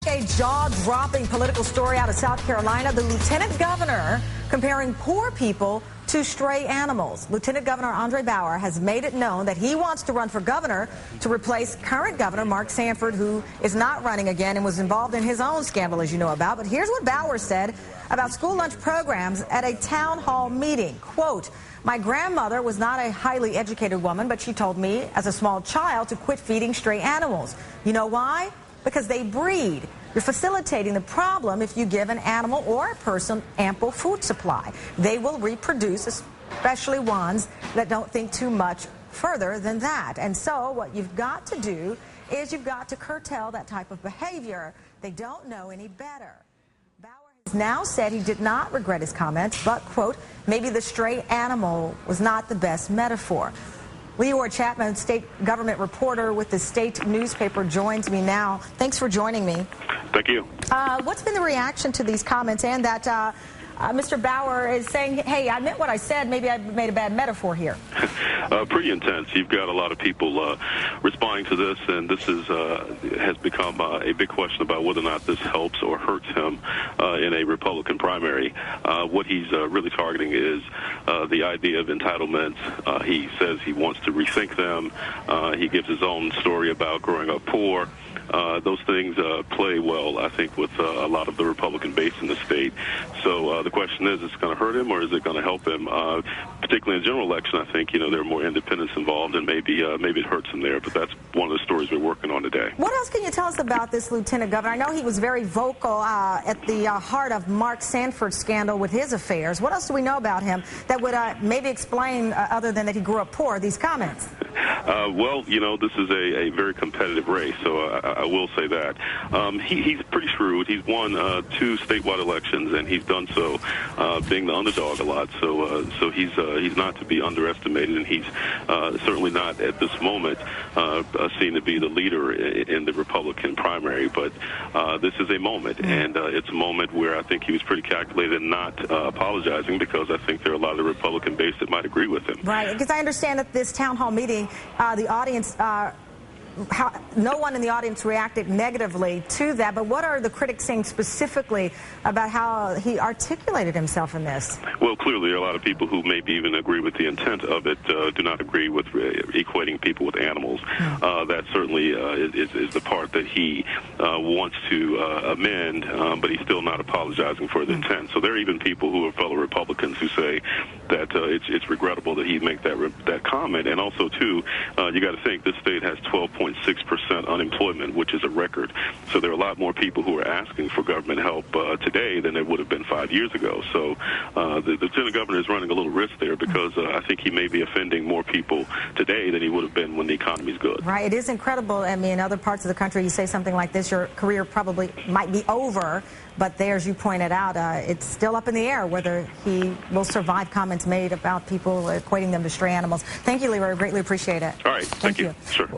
A jaw-dropping political story out of South Carolina. The lieutenant governor comparing poor people to stray animals. Lieutenant Governor Andre Bauer has made it known that he wants to run for governor to replace current governor Mark Sanford, who is not running again and was involved in his own scandal, as you know about. But here's what Bauer said about school lunch programs at a town hall meeting. Quote, "My grandmother was not a highly educated woman, but she told me as a small child to quit feeding stray animals. You know why? Because they breed. You're facilitating the problem if you give an animal or a person ample food supply. They will reproduce, especially ones that don't think too much further than that. And so what you've got to do is you've got to curtail that type of behavior. They don't know any better." Bauer has now said he did not regret his comments, but, quote, "maybe the stray animal was not the best metaphor." Leora Chapman, state government reporter with the state newspaper, joins me now. Thanks for joining me. Thank you. What's been the reaction to these comments and that Mr. Bauer is saying, hey, I meant what I said, maybe I made a bad metaphor here? Pretty intense. You've got a lot of people responding to this, and this has become a big question about whether or not this helps or hurts him in a Republican primary. What he's really targeting is the idea of entitlements. He says he wants to rethink them. He gives his own story about growing up poor. Those things play well, I think, with a lot of the Republican base in the state. So the question is it going to hurt him or is it going to help him? Particularly in the general election, I think, there are more independents involved, and maybe it hurts him there. But that's one of the stories we're working on today. What else can you tell us about this lieutenant governor? I know he was very vocal at the heart of Mark Sanford's scandal with his affairs. What else do we know about him that would maybe explain, other than that he grew up poor, these comments? Well, this is a very competitive race, so I will say that. He's pretty shrewd. He's won 2 statewide elections, and he's done so being the underdog a lot. So he's not to be underestimated, and he's certainly not at this moment seen to be the leader in the Republican primary. But this is a moment, and it's a moment where I think he was pretty calculated and not apologizing, because I think there are a lot of the Republican base that might agree with him. Right, because I understand that this town hall meeting, the audience, no one in the audience reacted negatively to that, but what are the critics saying specifically about how he articulated himself in this? Well, clearly, there are a lot of people who maybe even agree with the intent of it, do not agree with equating people with animals. That certainly is the part that he wants to amend, but he's still not apologizing for the intent. So there are even people who are fellow Republicans who say that it's regrettable that he make that comment. And also, too, you got to think this state has 12.6% unemployment, which is a record. So there are a lot more people who are asking for government help today than there would have been 5 years ago. So the lieutenant governor is running a little risk there, because I think he may be offending more people today than he would have been when the economy is good. Right. It is incredible. I mean, in other parts of the country, you say something like this, your career probably might be over. But there, as you pointed out, it's still up in the air whether he will survive comments made about people equating them to stray animals. Thank you, Leroy. Greatly appreciate it. All right. Thank you. Sure.